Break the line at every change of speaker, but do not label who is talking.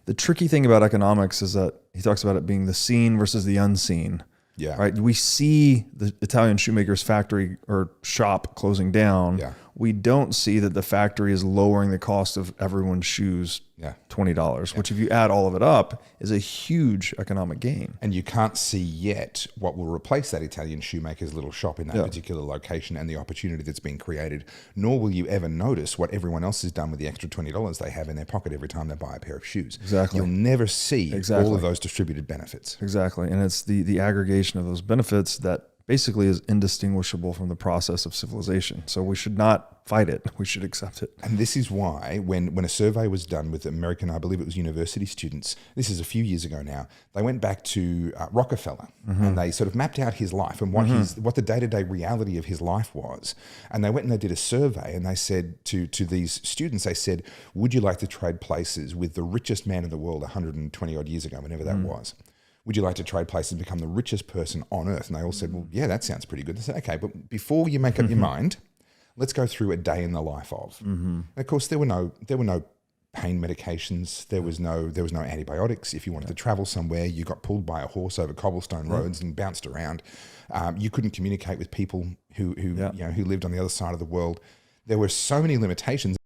The tricky thing about economics is that he talks about it being the seen versus the unseen.
Yeah.
Right. We see the Italian shoemaker's factory or shop closing down.
Yeah.
We don't see that the factory is lowering the cost of everyone's shoes $20, which if you add all of it up is a huge economic gain.
And you can't see yet what will replace that Italian shoemaker's little shop in that particular location and the opportunity that's been created, nor will you ever notice what everyone else has done with the extra $20 they have in their pocket every time they buy a pair of shoes.
Exactly.
You'll never see all of those distributed benefits.
Exactly. And it's the aggregation of those benefits that basically is indistinguishable from the process of civilization. So we should not fight it. We should accept it.
And this is why when a survey was done with American, I believe it was university students, this is a few years ago now, they went back to Rockefeller and they sort of mapped out his life and what the day-to-day reality of his life was. And they went and they did a survey and they said to these students, they said, would you like to trade places with the richest man in the world 120 odd years ago, whenever that was? Would you like to trade places and become the richest person on earth? And they all said, well, yeah, that sounds pretty good. They said, okay, but before you make up your mind, let's go through a day in the life of. And of course, there were no pain medications. There was no antibiotics. If you wanted to travel somewhere, you got pulled by a horse over cobblestone roads and bounced around. You couldn't communicate with people who lived on the other side of the world. There were so many limitations.